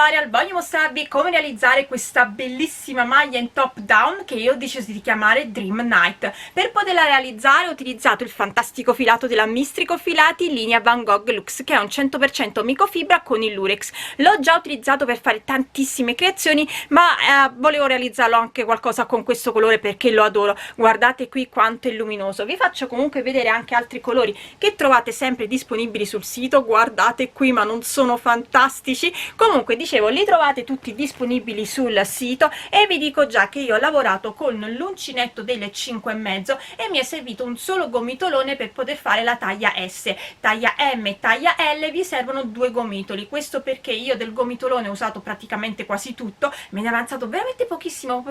tutorial voglio mostrarvi come realizzare questa bellissima maglia in top down che io ho deciso di chiamare Dream Night. Per poterla realizzare ho utilizzato il fantastico filato della Mistrico Filati linea Van Gogh Lux, che è un 100% microfibra con il lurex. L'ho già utilizzato per fare tantissime creazioni, ma volevo realizzarlo anche qualcosa con questo colore perché lo adoro. Guardate qui quanto è luminoso. Vi faccio comunque vedere anche altri colori che trovate sempre disponibili sul sito. Guardate qui, ma non sono fantastici? Comunque dicevo, li trovate tutti disponibili sul sito e vi dico già che io ho lavorato con l'uncinetto delle 5,5 e mi è servito un solo gomitolone per poter fare la taglia S. Taglia M e taglia L vi servono 2 gomitoli, questo perché io del gomitolone ho usato praticamente quasi tutto, me ne è avanzato veramente pochissimo,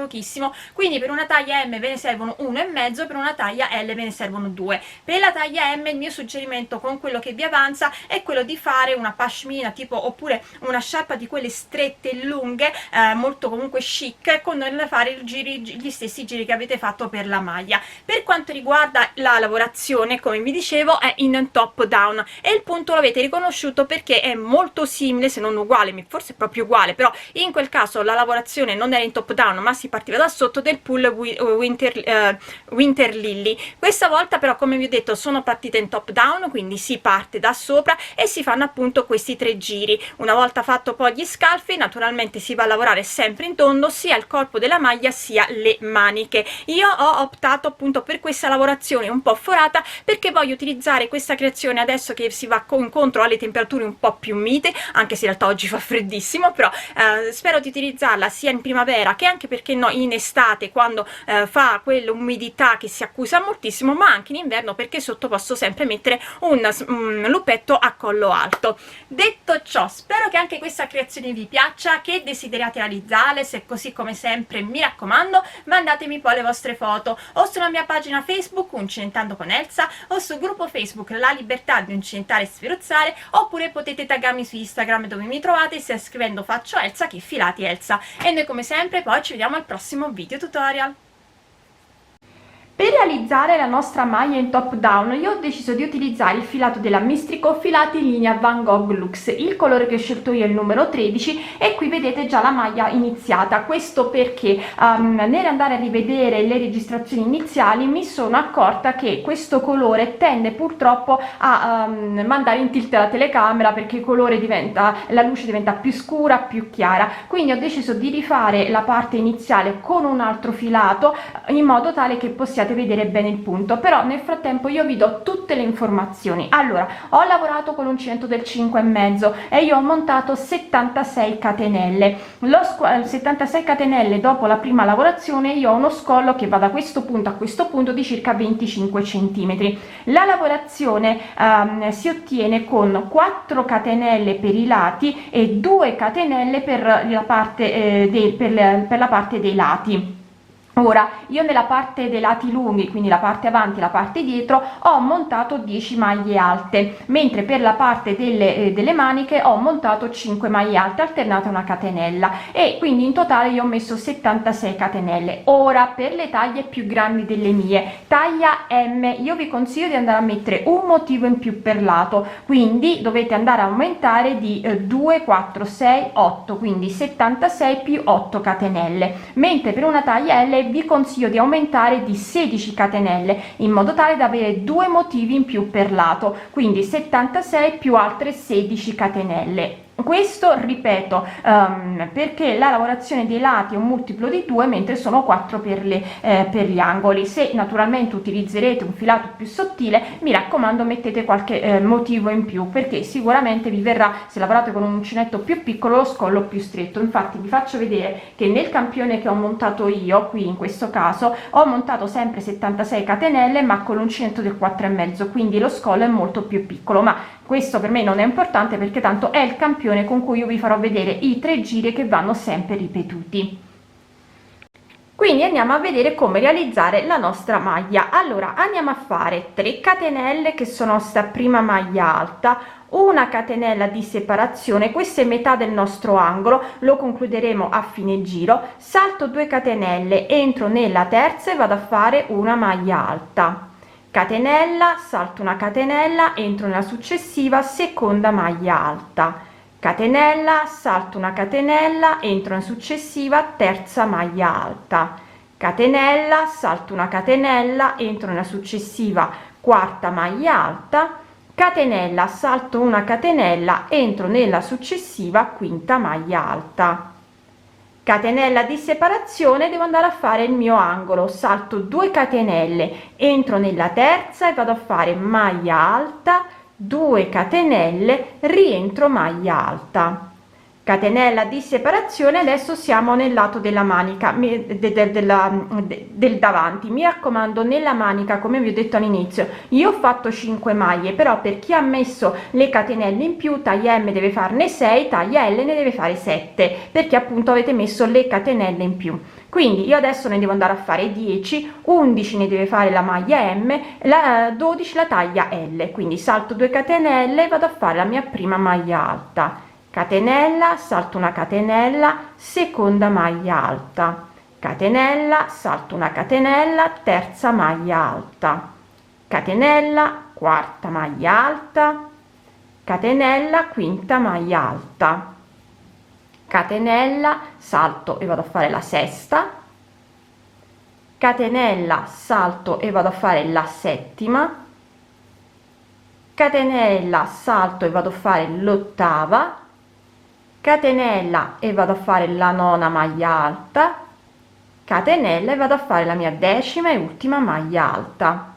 quindi per una taglia M ve ne servono 1,5, per una taglia L ve ne servono 2. Per la taglia M il mio suggerimento con quello che vi avanza è quello di fare una pashmina tipo, oppure una sciarpa di quelle strette e lunghe, molto comunque chic, con fare gli stessi giri che avete fatto per la maglia. Per quanto riguarda la lavorazione, come vi dicevo, è in top down e il punto lo avete riconosciuto perché è molto simile, se non uguale, forse proprio uguale, però in quel caso la lavorazione non era in top down ma si partiva da sotto, del pull Winter Lily. Questa volta però, come vi ho detto, sono partita in top down, quindi si parte da sopra e si fanno appunto questi 3 giri. Una volta fatto poi gli scalfi, naturalmente si va a lavorare sempre in tondo sia il corpo della maglia sia le maniche. Io ho optato appunto per questa lavorazione un po' forata perché voglio utilizzare questa creazione adesso che si va incontro alle temperature un po' più mite, anche se in realtà oggi fa freddissimo, però spero di utilizzarla sia in primavera che anche, perché no, in estate, quando fa quell'umidità che si accusa moltissimo, ma anche in inverno perché sotto posso sempre mettere un luppetto a collo alto. Detto ciò, spero che anche questa creazione vi piaccia, che desideriate realizzare. Se è così, come sempre, mi raccomando, mandatemi poi le vostre foto o sulla mia pagina Facebook Uncinentando con Elsa o sul gruppo Facebook La Libertà di Uncinetare e Sferuzzare, oppure potete taggarmi su Instagram dove mi trovate sia scrivendo Faccio Elsa che Filati Elsa. E noi come sempre poi ci vediamo al prossimo video tutorial. Per realizzare la nostra maglia in top down io ho deciso di utilizzare il filato della Mistrico Filati linea Van Gogh Lux. Il colore che ho scelto io è il numero 13 e qui vedete già la maglia iniziata. Questo perché nell'andare a rivedere le registrazioni iniziali mi sono accorta che questo colore tende purtroppo a mandare in tilt la telecamera, perché il colore la luce diventa più scura, più chiara. Quindi ho deciso di rifare la parte iniziale con un altro filato in modo tale che possiate vedere bene il punto. Però nel frattempo io vi do tutte le informazioni. Allora, ho lavorato con l'uncinetto del 5,5 e io ho montato 76 catenelle. 76 catenelle dopo la prima lavorazione io ho uno scollo che va da questo punto a questo punto di circa 25 centimetri. La lavorazione si ottiene con 4 catenelle per i lati e 2 catenelle per la parte per la parte dei lati. Ora, io nella parte dei lati lunghi, quindi la parte avanti e la parte dietro, ho montato 10 maglie alte, mentre per la parte delle maniche ho montato 5 maglie alte alternate a una catenella, e quindi in totale io ho messo 76 catenelle. Ora, per le taglie più grandi delle mie, taglia M, io vi consiglio di andare a mettere un motivo in più per lato, quindi dovete andare a aumentare di 2, 4, 6, 8, quindi 76 più 8 catenelle, mentre per una taglia L vi consiglio di aumentare di 16 catenelle in modo tale da avere 2 motivi in più per lato, quindi 76 più altre 16 catenelle. Questo, ripeto, perché la lavorazione dei lati è un multiplo di 2, mentre sono 4 per gli angoli. Se naturalmente utilizzerete un filato più sottile, mi raccomando mettete qualche motivo in più, perché sicuramente vi verrà, se lavorate con un uncinetto più piccolo, lo scollo più stretto. Infatti vi faccio vedere che nel campione che ho montato io, qui in questo caso, ho montato sempre 76 catenelle ma con l'uncinetto del 4,5, quindi lo scollo è molto più piccolo, ma questo per me non è importante perché tanto è il campione con cui io vi farò vedere i 3 giri che vanno sempre ripetuti. Quindi andiamo a vedere come realizzare la nostra maglia. Allora, andiamo a fare 3 catenelle che sono sta prima maglia alta, una catenella di separazione, questa è metà del nostro angolo, lo concluderemo a fine giro, salto 2 catenelle, entro nella terza e vado a fare una maglia alta, catenella, salto una catenella, entro nella successiva seconda maglia alta, catenella, salto una catenella, entro in successiva terza maglia alta, catenella, salto una catenella, entro nella successiva quarta maglia alta, catenella, salto una catenella, entro nella successiva quinta maglia alta, catenella di separazione, devo andare a fare il mio angolo, salto 2 catenelle, entro nella terza e vado a fare maglia alta, 2 catenelle, rientro maglia alta, catenella di separazione. Adesso siamo nel lato della manica del davanti. Mi raccomando, nella manica, come vi ho detto all'inizio, io ho fatto 5 maglie, però per chi ha messo le catenelle in più, taglia M deve farne 6, taglia L ne deve fare 7, perché appunto avete messo le catenelle in più. Quindi io adesso ne devo andare a fare 10, 11 ne deve fare la maglia M, la 12 la taglia L. Quindi salto 2 catenelle e vado a fare la mia prima maglia alta, catenella, salto una catenella, seconda maglia alta, catenella, salto una catenella, terza maglia alta, catenella, quarta maglia alta, catenella, quinta maglia alta, catenella, salto e vado a fare la sesta, catenella, salto e vado a fare la settima, catenella, salto e vado a fare l'ottava, catenella e vado a fare la nona maglia alta, catenella e vado a fare la mia decima e ultima maglia alta,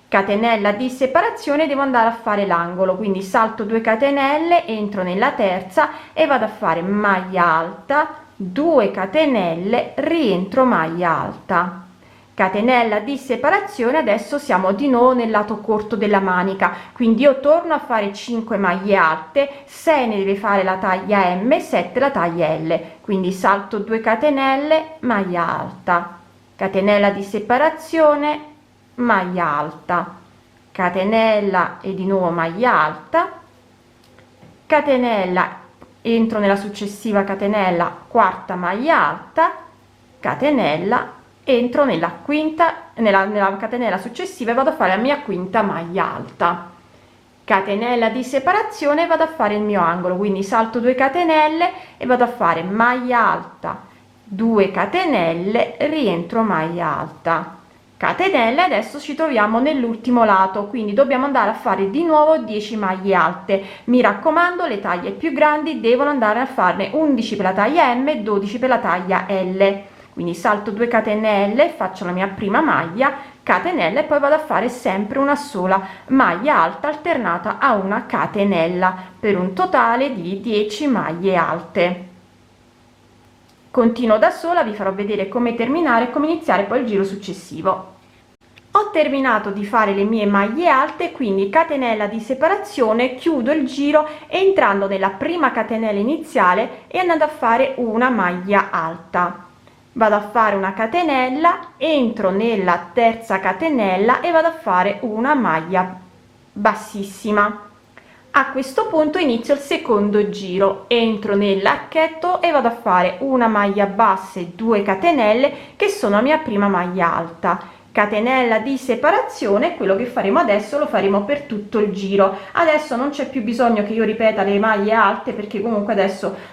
catenella di separazione, devo andare a fare l'angolo, quindi salto 2 catenelle, entro nella terza e vado a fare maglia alta, 2 catenelle, rientro maglia alta, catenella di separazione. Adesso siamo di nuovo nel lato corto della manica, quindi io torno a fare 5 maglie alte, 6 ne deve fare la taglia M, 7 la taglia L, quindi salto 2 catenelle, maglia alta, catenella di separazione, maglia alta, catenella e di nuovo maglia alta, catenella, entro nella successiva catenella, quarta maglia alta, catenella, entro nella quinta, nella catenella successiva e vado a fare la mia quinta maglia alta, catenella di separazione, vado a fare il mio angolo, quindi salto 2 catenelle e vado a fare maglia alta, 2 catenelle, rientro maglia alta, catenelle. Adesso ci troviamo nell'ultimo lato, quindi dobbiamo andare a fare di nuovo 10 maglie alte. Mi raccomando, le taglie più grandi devono andare a farne 11 per la taglia M e 12 per la taglia L. Quindi salto 2 catenelle, faccio la mia prima maglia, catenella e poi vado a fare sempre una sola maglia alta alternata a una catenella per un totale di 10 maglie alte. Continuo da sola, vi farò vedere come terminare e come iniziare poi il giro successivo. Ho terminato di fare le mie maglie alte, quindi catenella di separazione, chiudo il giro entrando nella prima catenella iniziale e andando a fare una maglia alta. Vado a fare una catenella, entro nella terza catenella e vado a fare una maglia bassissima. A questo punto inizio il secondo giro, entro nell'archetto e vado a fare una maglia bassa e 2 catenelle che sono la mia prima maglia alta, catenella di separazione. Quello che faremo adesso lo faremo per tutto il giro. Adesso non c'è più bisogno che io ripeta le maglie alte, perché comunque adesso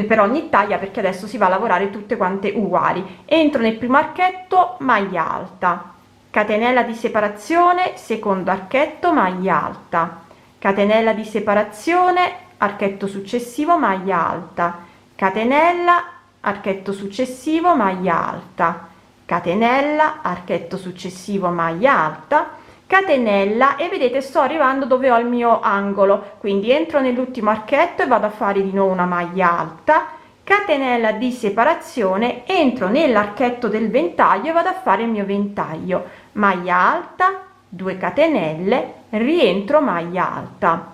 per ogni taglia, perché adesso si va a lavorare tutte quante uguali. Entro nel primo archetto, maglia alta, catenella di separazione, secondo archetto, maglia alta, catenella di separazione, archetto successivo, maglia alta, catenella, archetto successivo, maglia alta, catenella, archetto successivo, maglia alta, catenella. E vedete, sto arrivando dove ho il mio angolo, quindi entro nell'ultimo archetto e vado a fare di nuovo una maglia alta, catenella di separazione, entro nell'archetto del ventaglio e vado a fare il mio ventaglio, maglia alta, 2 catenelle, rientro maglia alta,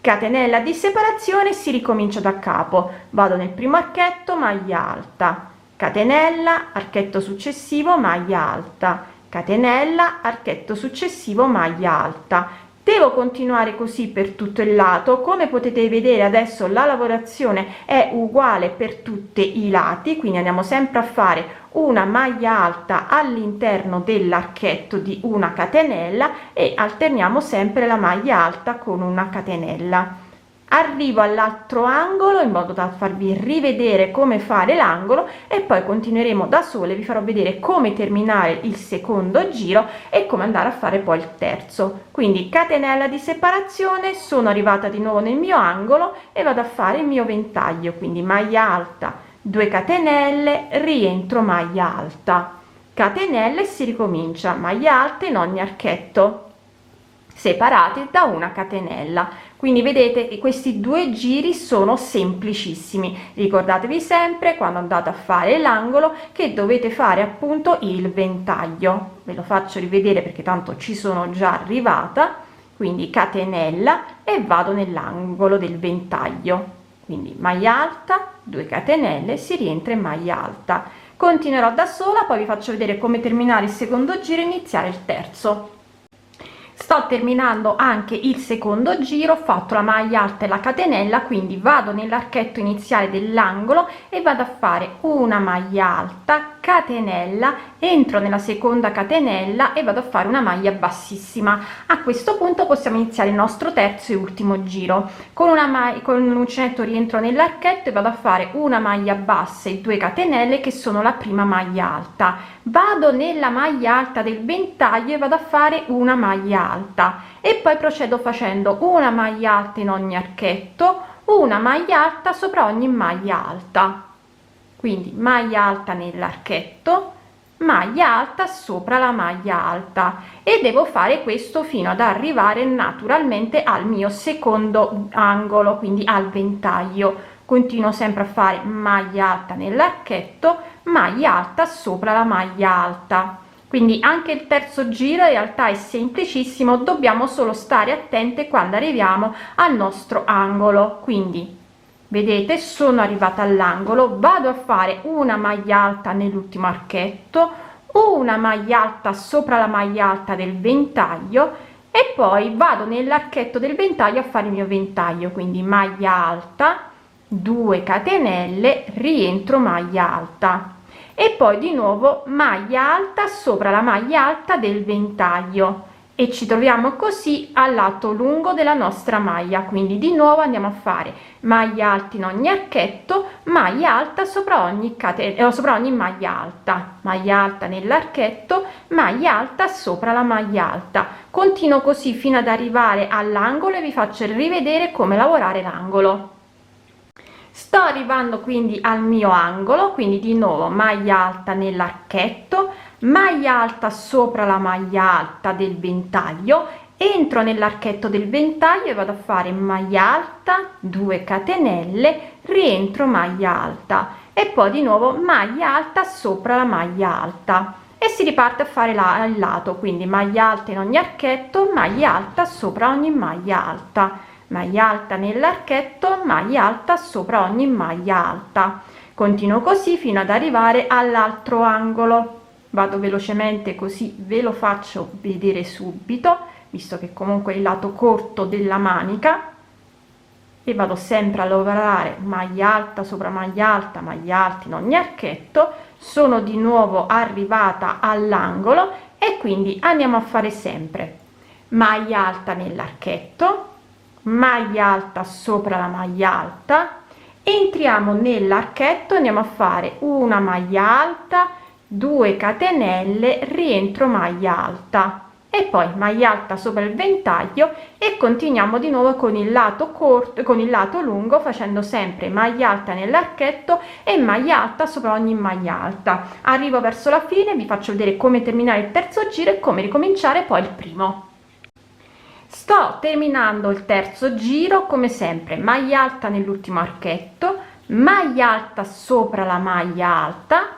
catenella di separazione, si ricomincia da capo. Vado nel primo archetto, maglia alta, catenella, archetto successivo, maglia alta, catenella, archetto successivo, maglia alta. Devo continuare così per tutto il lato. Come potete vedere adesso la lavorazione è uguale per tutti i lati, quindi andiamo sempre a fare una maglia alta all'interno dell'archetto di una catenella e alterniamo sempre la maglia alta con una catenella. arrivo all'altro angolo in modo da farvi rivedere come fare l'angolo e poi continueremo da sole, vi farò vedere come terminare il secondo giro e come andare a fare poi il terzo. Quindi catenella di separazione, sono arrivata di nuovo nel mio angolo e vado a fare il mio ventaglio, quindi maglia alta, 2 catenelle, rientro, maglia alta, catenelle, si ricomincia maglia alta in ogni archetto separati da una catenella. Quindi vedete che questi 2 giri sono semplicissimi. Ricordatevi sempre quando andate a fare l'angolo che dovete fare appunto il ventaglio. Ve lo faccio rivedere perché tanto ci sono già arrivata. Quindi catenella e vado nell'angolo del ventaglio, quindi maglia alta, 2 catenelle, si rientra in maglia alta. Continuerò da sola, poi vi faccio vedere come terminare il secondo giro e iniziare il terzo. Sto terminando anche il secondo giro, ho fatto la maglia alta e la catenella, quindi vado nell'archetto iniziale dell'angolo e vado a fare una maglia alta, catenella, entro nella seconda catenella e vado a fare una maglia bassissima. A questo punto possiamo iniziare il nostro terzo e ultimo giro. Con un uncinetto rientro nell'archetto e vado a fare una maglia bassa e 2 catenelle che sono la prima maglia alta. Vado nella maglia alta del ventaglio e vado a fare una maglia alta e poi procedo facendo una maglia alta in ogni archetto, una maglia alta sopra ogni maglia alta. Quindi maglia alta nell'archetto, maglia alta sopra la maglia alta, e devo fare questo fino ad arrivare naturalmente al mio secondo angolo, quindi al ventaglio. Continuo sempre a fare maglia alta nell'archetto, maglia alta sopra la maglia alta. Quindi anche il terzo giro in realtà è semplicissimo, dobbiamo solo stare attente quando arriviamo al nostro angolo. Quindi vedete, sono arrivata all'angolo, vado a fare una maglia alta nell'ultimo archetto, una maglia alta sopra la maglia alta del ventaglio e poi vado nell'archetto del ventaglio a fare il mio ventaglio, quindi maglia alta, 2 catenelle, rientro, maglia alta e poi di nuovo maglia alta sopra la maglia alta del ventaglio e ci troviamo così al lato lungo della nostra maglia. Quindi di nuovo andiamo a fare maglia alta in ogni archetto, maglia alta sopra ogni sopra ogni maglia alta nell'archetto, maglia alta sopra la maglia alta. Continuo così fino ad arrivare all'angolo e vi faccio rivedere come lavorare l'angolo. Sto arrivando quindi al mio angolo, quindi di nuovo maglia alta nell'archetto, maglia alta sopra la maglia alta del ventaglio, entro nell'archetto del ventaglio e vado a fare maglia alta, 2 catenelle, rientro, maglia alta e poi di nuovo maglia alta sopra la maglia alta e si riparte a fare il lato, quindi maglia alta in ogni archetto, maglia alta sopra ogni maglia alta, maglia alta nell'archetto, maglia alta sopra ogni maglia alta. Continuo così fino ad arrivare all'altro angolo. Vado velocemente così ve lo faccio vedere subito, visto che comunque è il lato corto della manica, e vado sempre a lavorare maglia alta sopra maglia alta in ogni archetto. Sono di nuovo arrivata all'angolo e quindi andiamo a fare sempre maglia alta nell'archetto, maglia alta sopra la maglia alta, entriamo nell'archetto, andiamo a fare una maglia alta, 2 catenelle, rientro, maglia alta e poi maglia alta sopra il ventaglio e continuiamo di nuovo con il lato corto, con il lato lungo, facendo sempre maglia alta nell'archetto e maglia alta sopra ogni maglia alta. Arrivo verso la fine, vi faccio vedere come terminare il terzo giro e come ricominciare poi il primo. Sto terminando il terzo giro, come sempre maglia alta nell'ultimo archetto, maglia alta sopra la maglia alta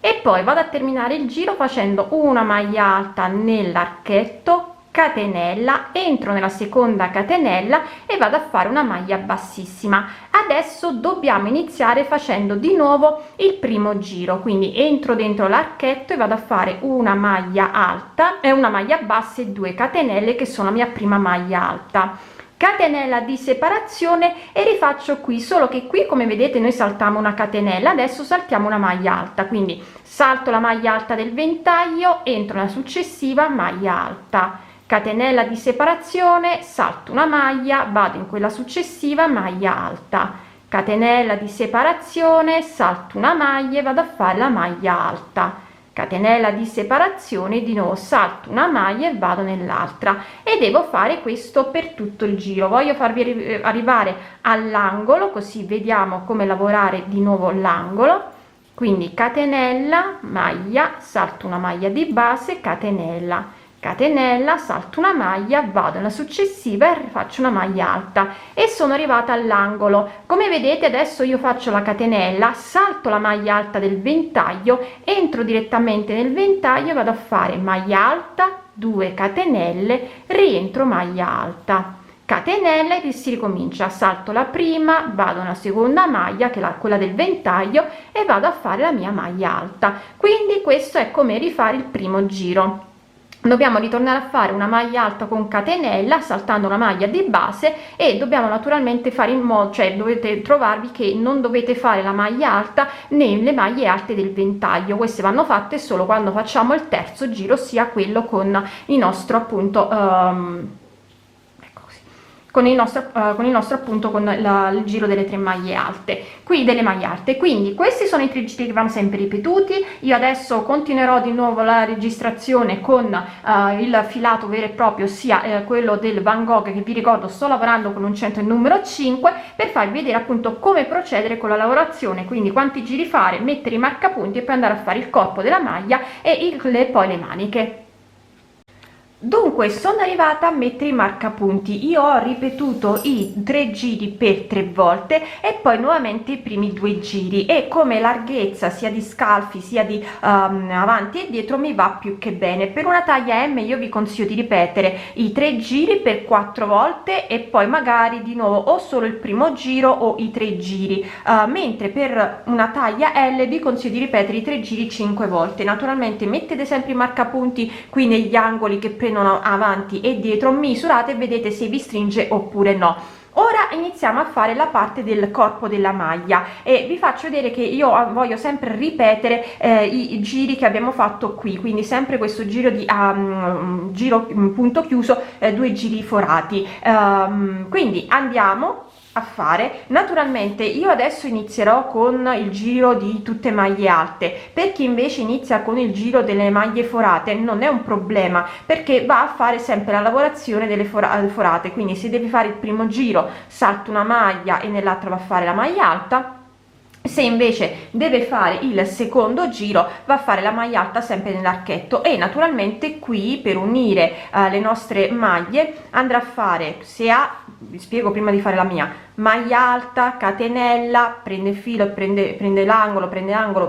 e poi vado a terminare il giro facendo una maglia alta nell'archetto, catenella, entro nella seconda catenella e vado a fare una maglia bassissima. Adesso dobbiamo iniziare facendo di nuovo il primo giro, quindi entro dentro l'archetto e vado a fare una maglia alta e una maglia bassa e 2 catenelle che sono la mia prima maglia alta, catenella di separazione e rifaccio qui, solo che qui come vedete noi saltiamo una catenella, adesso saltiamo una maglia alta, quindi salto la maglia alta del ventaglio, entro nella successiva maglia alta, catenella di separazione, salto una maglia, vado in quella successiva, maglia alta, catenella di separazione, salto una maglia e vado a fare la maglia alta, catenella di separazione, di nuovo salto una maglia e vado nell'altra, e devo fare questo per tutto il giro. Voglio farvi arrivare all'angolo, così vediamo come lavorare di nuovo l'angolo. Quindi catenella, maglia, salto una maglia di base, catenella, catenella, salto una maglia, vado nella successiva e faccio una maglia alta, e sono arrivata all'angolo. Come vedete adesso io faccio la catenella, salto la maglia alta del ventaglio, entro direttamente nel ventaglio e vado a fare maglia alta, 2 catenelle, rientro, maglia alta, catenella, e si ricomincia, salto la prima, vado nella seconda maglia che è quella del ventaglio e vado a fare la mia maglia alta. Quindi questo è come rifare il primo giro. Dobbiamo ritornare a fare una maglia alta con catenella saltando una maglia di base, e dobbiamo naturalmente fare in modo, cioè dovete trovarvi che non dovete fare la maglia alta nelle maglie alte del ventaglio. Queste vanno fatte solo quando facciamo il terzo giro, ossia quello con il nostro appunto con il nostro appunto con il giro delle 3 maglie alte, qui delle maglie alte. Quindi questi sono i 3 giri che vanno sempre ripetuti. Io adesso continuerò di nuovo la registrazione con il filato vero e proprio, ossia quello del Van Gogh, che vi ricordo sto lavorando con l'uncinetto numero 5, per farvi vedere appunto come procedere con la lavorazione, quindi quanti giri fare, mettere i marcapunti e poi andare a fare il corpo della maglia e poi le maniche. Dunque sono arrivata a mettere i marcapunti. Io ho ripetuto i 3 giri per 3 volte e poi nuovamente i primi 2 giri, e come larghezza sia di scalfi sia di avanti e dietro mi va più che bene. Per una taglia M io vi consiglio di ripetere i 3 giri per 4 volte e poi magari di nuovo o solo il primo giro o i 3 giri, mentre per una taglia L vi consiglio di ripetere i 3 giri 5 volte. Naturalmente mettete sempre i marcapunti qui negli angoli che prendono avanti e dietro, misurate e vedete se vi stringe oppure no. Ora iniziamo a fare la parte del corpo della maglia, e vi faccio vedere che io voglio sempre ripetere i giri che abbiamo fatto qui, quindi sempre questo giro di giro punto chiuso, 2 giri forati. Quindi andiamo a fare. Naturalmente io adesso inizierò con il giro di tutte maglie alte. Per chi invece inizia con il giro delle maglie forate non è un problema, perché va a fare sempre la lavorazione delle forate. Quindi se devi fare il primo giro salta una maglia e nell'altra va a fare la maglia alta. Se invece deve fare il secondo giro va a fare la maglia alta sempre nell'archetto, e naturalmente qui per unire le nostre maglie andrà a fare, se ha, vi spiego prima di fare la mia, maglia alta, catenella, prende il filo e prende l'angolo,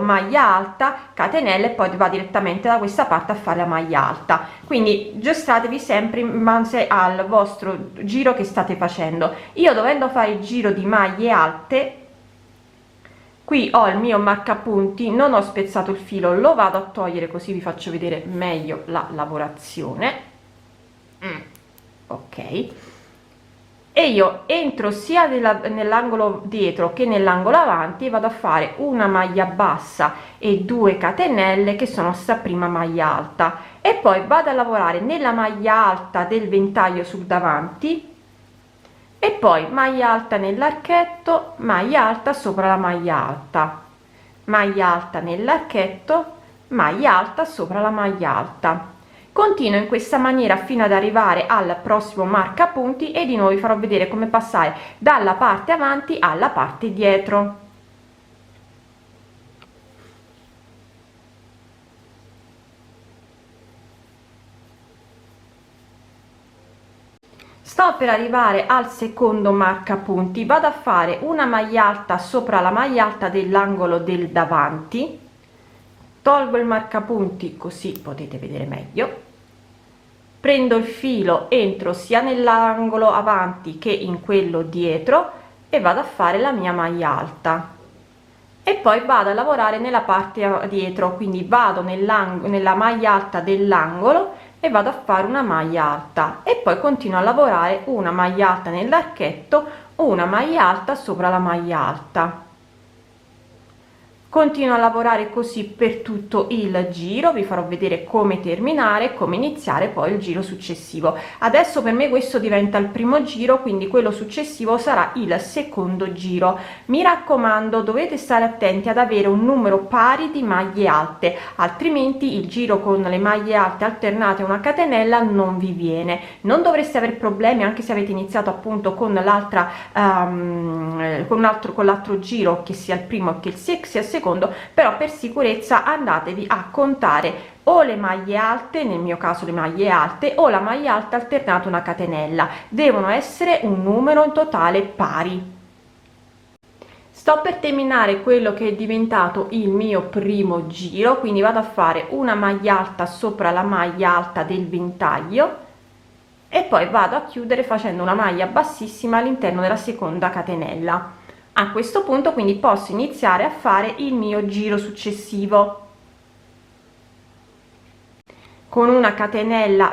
maglia alta, catenella, e poi va direttamente da questa parte a fare la maglia alta. Quindi aggiustatevi sempre in base al vostro giro che state facendo. Io, dovendo fare il giro di maglie alte, qui ho il mio marcapunti, non ho spezzato il filo, lo vado a togliere così vi faccio vedere meglio la lavorazione. Ok, e io entro sia nell'angolo dietro che nell'angolo avanti e vado a fare una maglia bassa e 2 catenelle che sono sta prima maglia alta, e poi vado a lavorare nella maglia alta del ventaglio sul davanti, e poi maglia alta nell'archetto, maglia alta sopra la maglia alta, maglia alta nell'archetto, maglia alta sopra la maglia alta. Continuo in questa maniera fino ad arrivare al prossimo marcapunti, e di nuovo vi farò vedere come passare dalla parte avanti alla parte dietro. Sto per arrivare al secondo marcapunti, vado a fare una maglia alta sopra la maglia alta dell'angolo del davanti, tolgo il marcapunti così potete vedere meglio, prendo il filo, entro sia nell'angolo avanti che in quello dietro e vado a fare la mia maglia alta, e poi vado a lavorare nella parte dietro, quindi vado nella maglia alta dell'angolo e vado a fare una maglia alta, e poi continuo a lavorare una maglia alta nell'archetto, una maglia alta sopra la maglia alta. Continuo a lavorare così per tutto il giro, vi farò vedere come terminare, come iniziare poi il giro successivo. Adesso per me questo diventa il primo giro, quindi quello successivo sarà il secondo giro. Mi raccomando, dovete stare attenti ad avere un numero pari di maglie alte, altrimenti il giro con le maglie alte alternate a una catenella non vi viene. Non dovreste avere problemi anche se avete iniziato appunto con l'altra con l'altro giro, che sia il primo che sia il secondo, però per sicurezza andatevi a contare o le maglie alte, nel mio caso le maglie alte, o la maglia alta alternata a una catenella, devono essere un numero in totale pari. Sto per terminare quello che è diventato il mio primo giro, quindi vado a fare una maglia alta sopra la maglia alta del ventaglio e poi vado a chiudere facendo una maglia bassissima all'interno della seconda catenella. A questo punto quindi posso iniziare a fare il mio giro successivo. Con una catenella,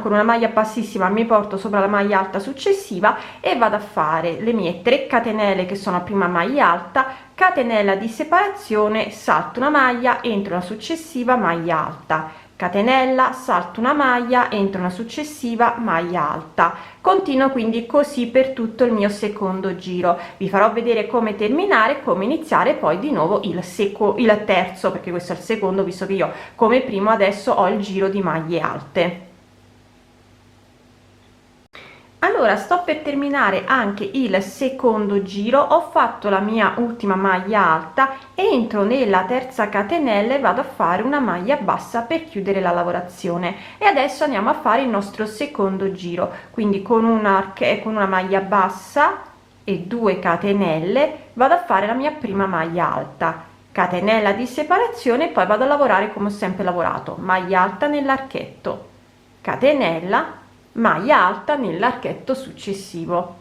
con una maglia bassissima mi porto sopra la maglia alta successiva e vado a fare le mie 3 catenelle che sono a prima maglia alta, catenella di separazione, salto una maglia, entro una successiva maglia alta, catenella, salto una maglia, entro una successiva maglia alta. Continuo quindi così per tutto il mio secondo giro. Vi farò vedere come terminare, come iniziare poi di nuovo il terzo, perché questo è il secondo, visto che io come primo adesso ho il giro di maglie alte. Allora, sto per terminare anche il secondo giro, ho fatto la mia ultima maglia alta, entro nella terza catenella e vado a fare una maglia bassa per chiudere la lavorazione. E adesso andiamo a fare il nostro secondo giro, quindi con una maglia bassa e 2 catenelle vado a fare la mia prima maglia alta, catenella di separazione e poi vado a lavorare come ho sempre lavorato, maglia alta nell'archetto, catenella, maglia alta nell'archetto successivo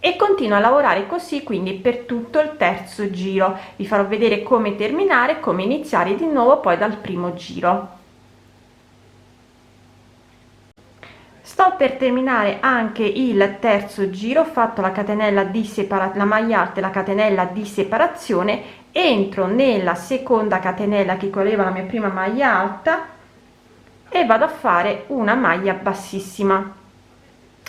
e continuo a lavorare così quindi per tutto il terzo giro. Vi farò vedere come terminare, come iniziare di nuovo poi dal primo giro. Sto per terminare anche il terzo giro, ho fatto la catenella di separazione, la maglia alta e la catenella di separazione, entro nella seconda catenella che collega la mia prima maglia alta e vado a fare una maglia bassissima.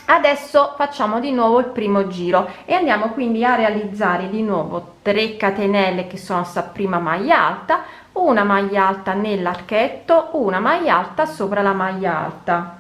Adesso facciamo di nuovo il primo giro e andiamo quindi a realizzare di nuovo 3 catenelle che sono sta prima maglia alta, una maglia alta nell'archetto, una maglia alta sopra la maglia alta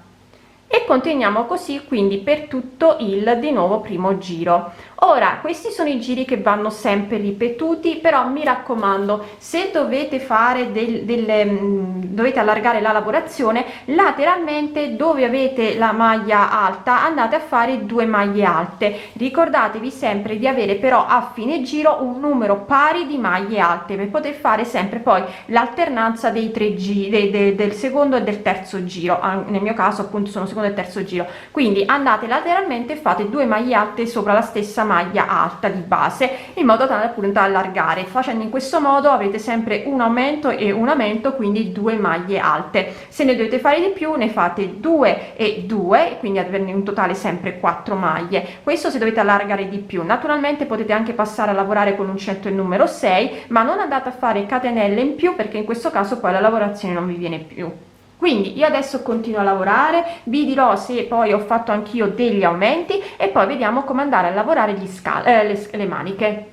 e continuiamo così quindi per tutto il di nuovo primo giro. Ora questi sono i giri che vanno sempre ripetuti, però mi raccomando, se dovete fare dovete allargare la lavorazione lateralmente, dove avete la maglia alta andate a fare 2 maglie alte. Ricordatevi sempre di avere però a fine giro un numero pari di maglie alte per poter fare sempre poi l'alternanza dei 3 giri del secondo e del terzo giro. Nel mio caso appunto sono secondo e terzo giro, quindi andate lateralmente e fate 2 maglie alte sopra la stessa maglia alta di base, in modo tale appunto da allargare. Facendo in questo modo avete sempre un aumento e un aumento, quindi 2 maglie alte. Se ne dovete fare di più ne fate 2 e 2, quindi averne in totale sempre 4 maglie. Questo se dovete allargare di più. Naturalmente potete anche passare a lavorare con l'uncinetto il numero 6, ma non andate a fare catenelle in più, perché in questo caso poi la lavorazione non vi viene più. Quindi io adesso continuo a lavorare, vi dirò se poi ho fatto anch'io degli aumenti e poi vediamo come andare a lavorare le maniche.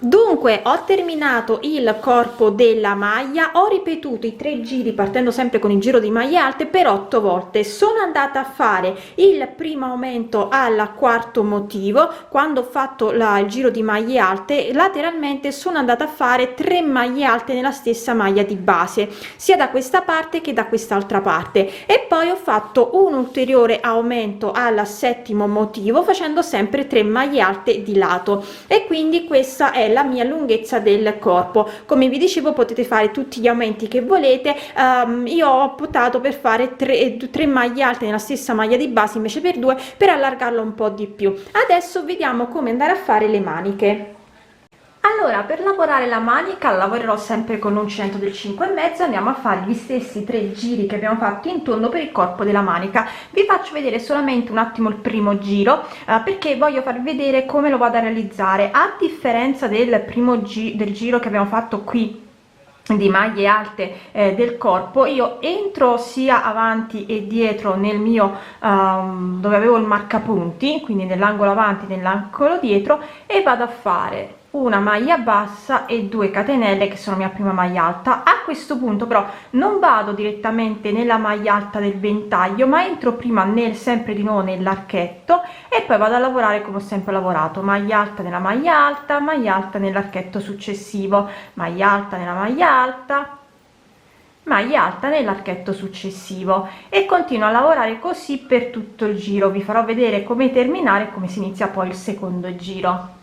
Dunque ho terminato il corpo della maglia, ho ripetuto i 3 giri partendo sempre con il giro di maglie alte per 8 volte. Sono andata a fare il primo aumento al quarto motivo. Quando ho fatto il giro di maglie alte lateralmente sono andata a fare 3 maglie alte nella stessa maglia di base, sia da questa parte che da quest'altra parte, e poi ho fatto un ulteriore aumento al settimo motivo facendo sempre 3 maglie alte di lato, e quindi questa è la mia lunghezza del corpo. Come vi dicevo potete fare tutti gli aumenti che volete, io ho optato per fare 3 maglie alte nella stessa maglia di base invece per 2, per allargarlo un po' di più. Adesso vediamo come andare a fare le maniche. Allora, per lavorare la manica lavorerò sempre con l'uncinetto del 5,5, andiamo a fare gli stessi 3 giri che abbiamo fatto in tondo per il corpo della manica. Vi faccio vedere solamente un attimo il primo giro, perché voglio farvi vedere come lo vado a realizzare. A differenza del primo del giro che abbiamo fatto qui di maglie alte del corpo, io entro sia avanti e dietro nel mio dove avevo il marcapunti, quindi nell'angolo avanti, nell'angolo dietro, e vado a fare una maglia bassa e 2 catenelle che sono mia prima maglia alta. A questo punto però non vado direttamente nella maglia alta del ventaglio, ma entro prima sempre di nuovo nell'archetto e poi vado a lavorare come ho sempre lavorato: maglia alta nella maglia alta nell'archetto successivo, maglia alta nella maglia alta nell'archetto successivo, e continuo a lavorare così per tutto il giro. Vi farò vedere come terminare e come si inizia poi il secondo giro.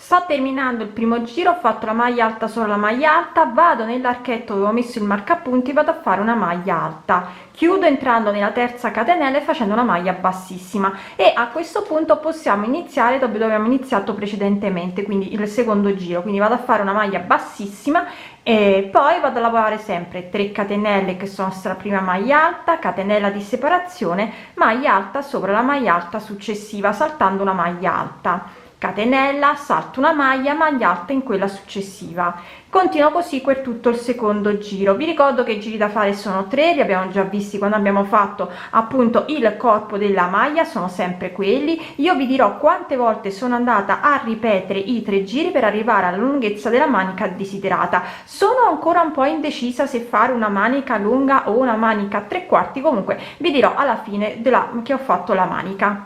Sto terminando il primo giro, ho fatto la maglia alta solo la maglia alta, vado nell'archetto dove ho messo il marcapunti, vado a fare una maglia alta, chiudo entrando nella terza catenella e facendo una maglia bassissima, e a questo punto possiamo iniziare dove abbiamo iniziato precedentemente, quindi il secondo giro. Quindi vado a fare una maglia bassissima e poi vado a lavorare sempre 3 catenelle che sono la prima maglia alta, catenella di separazione, maglia alta sopra la maglia alta successiva saltando una maglia alta, catenella, salto una maglia alta in quella successiva. Continuo così per tutto il secondo giro. Vi ricordo che i giri da fare sono 3, li abbiamo già visti quando abbiamo fatto appunto il corpo della maglia, sono sempre quelli. Io vi dirò quante volte sono andata a ripetere i 3 giri per arrivare alla lunghezza della manica desiderata. Sono ancora un po' indecisa se fare una manica lunga o una manica a 3/4, comunque vi dirò alla fine che ho fatto la manica.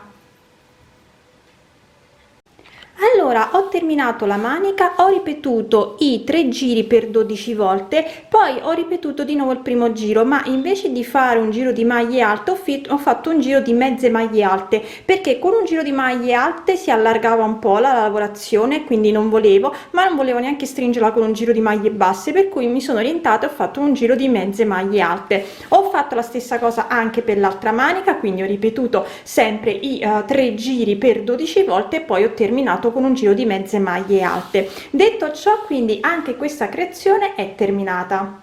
Allora, ho terminato la manica, ho ripetuto i 3 giri per 12 volte, poi ho ripetuto di nuovo il primo giro, ma invece di fare un giro di maglie alte ho fatto un giro di mezze maglie alte, perché con un giro di maglie alte si allargava un po' la lavorazione, quindi non volevo neanche stringerla con un giro di maglie basse, per cui mi sono orientata e ho fatto un giro di mezze maglie alte. Ho fatto la stessa cosa anche per l'altra manica, quindi ho ripetuto sempre i 3 giri per 12 volte e poi ho terminato con un giro di mezze maglie alte. Detto ciò, quindi anche questa creazione è terminata.